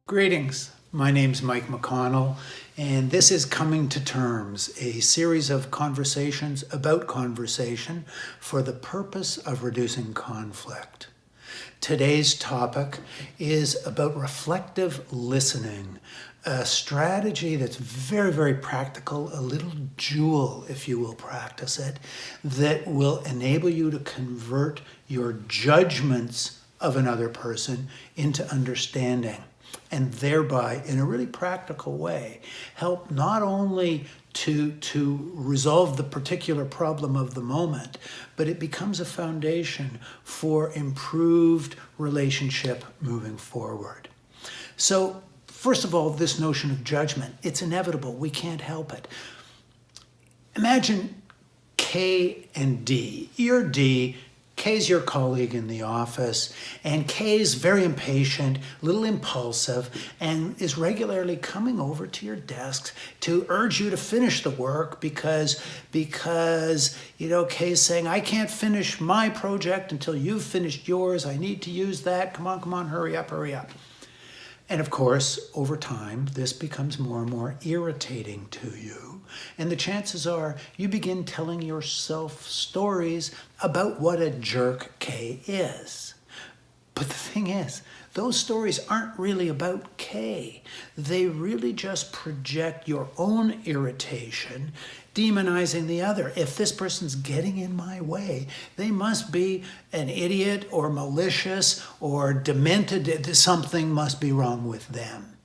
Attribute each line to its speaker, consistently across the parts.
Speaker 1: Greetings, my name's Mike McConnell, and this is Coming to Terms, a series of conversations about conversation for the purpose of reducing conflict. Today's topic is about reflective listening, a strategy that's very, very practical, a little jewel, if you will practice it, that will enable you to convert your judgments of another person into understanding, and thereby, in a really practical way, help not only to resolve the particular problem of the moment, but it becomes a foundation for improved relationship moving forward. So, first of all, this notion of judgment, it's inevitable. We can't help it. Imagine K and D. You're D. Kay's your colleague in the office, and Kay's very impatient, a little impulsive, and is regularly coming over to your desk to urge you to finish the work because Kay's saying, I can't finish my project until you've finished yours. I need to use that. Come on, hurry up. And of course, over time, this becomes more and more irritating to you. And the chances are you begin telling yourself stories about what a jerk Kay is. But the thing is, those stories aren't really about Kay. They really just project your own irritation, demonizing the other. If this person's getting in my way, they must be an idiot or malicious or demented. Something must be wrong with them.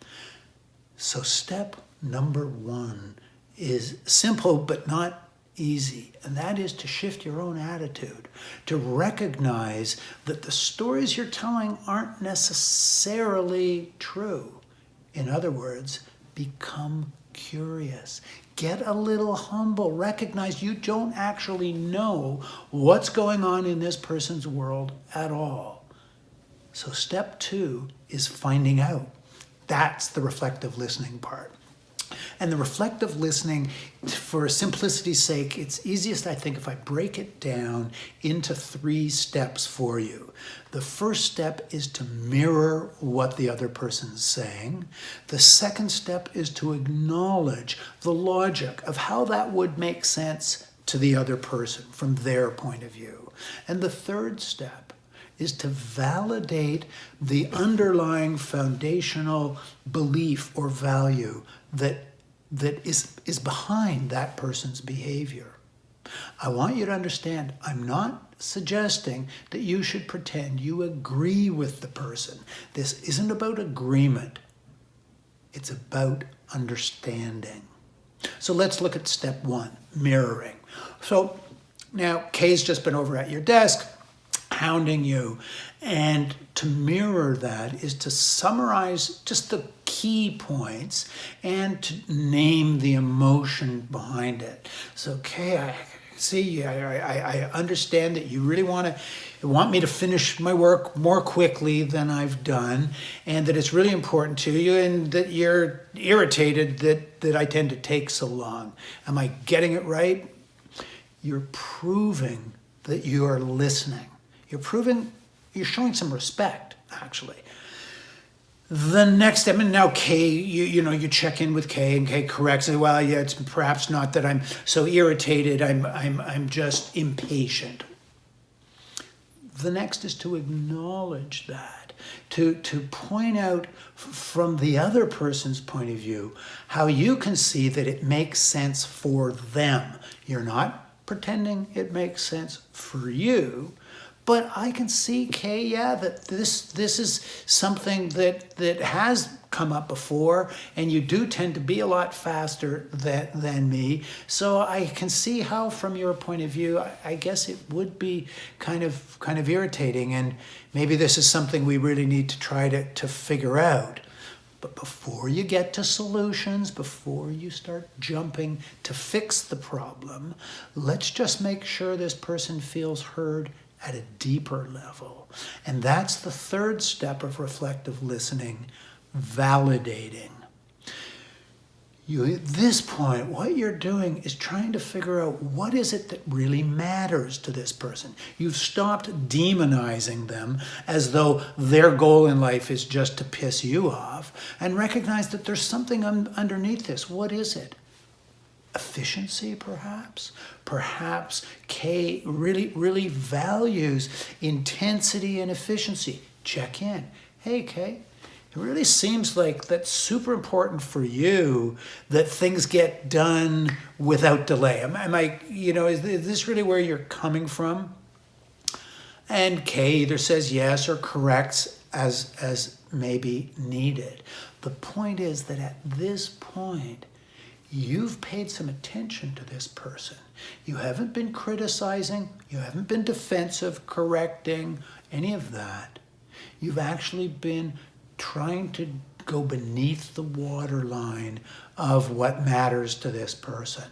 Speaker 1: So step number one is simple but not easy, and that is to shift your own attitude, to recognize that the stories you're telling aren't necessarily true. In other words, become curious. Get a little humble. Recognize you don't actually know what's going on in this person's world at all. So step two is finding out. That's the reflective listening part. And the reflective listening, for simplicity's sake, it's easiest, I think, if I break it down into 3 steps for you. The first step is to mirror what the other person's saying. The second step is to acknowledge the logic of how that would make sense to the other person from their point of view. And the third step is to validate the underlying foundational belief or value that is behind that person's behavior. I want you to understand, I'm not suggesting that you should pretend you agree with the person. This isn't about agreement. It's about understanding. So let's look at step 1, mirroring. So now Kay's just been over at your desk, hounding you. And to mirror that is to summarize just the key points and to name the emotion behind it. So, Kay, I understand that you really want me to finish my work more quickly than I've done, and that it's really important to you, and that you're irritated that I tend to take so long. Am I getting it right? You're proving that you are listening. You're showing some respect, actually. The next step, and now Kay, you check in with Kay, and Kay corrects it. Well, yeah, it's perhaps not that I'm so irritated. I'm just impatient. The next is to acknowledge that, to point out from the other person's point of view how you can see that it makes sense for them. You're not pretending it makes sense for you. But I can see, Kay, that this is something that has come up before, and you do tend to be a lot faster than me. So I can see how, from your point of view, I guess it would be kind of irritating, and maybe this is something we really need to try to figure out. But before you get to solutions, before you start jumping to fix the problem, let's just make sure this person feels heard at a deeper level. And that's the third step of reflective listening, validating. At this point, what you're doing is trying to figure out what is it that really matters to this person. You've stopped demonizing them as though their goal in life is just to piss you off, and recognize that there's something underneath this. What is it? Efficiency, perhaps? Perhaps Kay really values intensity and efficiency. Check in. Hey, Kay. It really seems like that's super important for you that things get done without delay. Am I, is this really where you're coming from? And Kay either says yes or corrects as maybe needed. The point is that at this point, you've paid some attention to this person. You haven't been criticizing, you haven't been defensive, correcting, any of that. You've actually been trying to go beneath the waterline of what matters to this person.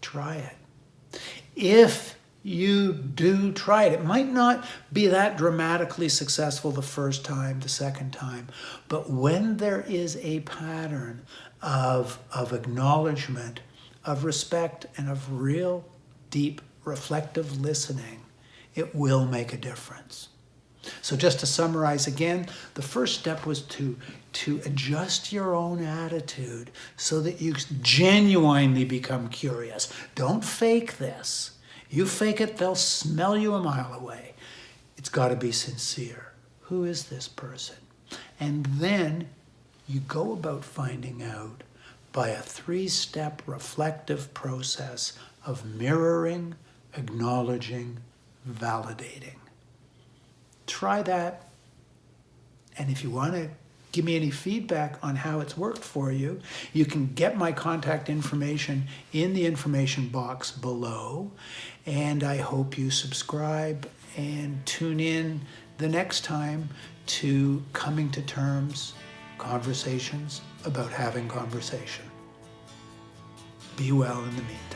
Speaker 1: Try it. If you do try it, it might not be that dramatically successful the first time, the second time, but when there is a pattern of acknowledgement, of respect, and of real deep reflective listening, it will make a difference. So just to summarize again, the first step was to adjust your own attitude so that you genuinely become curious. Don't fake this. You fake it, they'll smell you a mile away. It's got to be sincere. Who is this person? And then you go about finding out by a 3-step reflective process of mirroring, acknowledging, validating. Try that. And if you want to give me any feedback on how it's worked for you, you can get my contact information in the information box below. And I hope you subscribe and tune in the next time to Coming to Terms, conversations about having conversation. Be well in the meantime.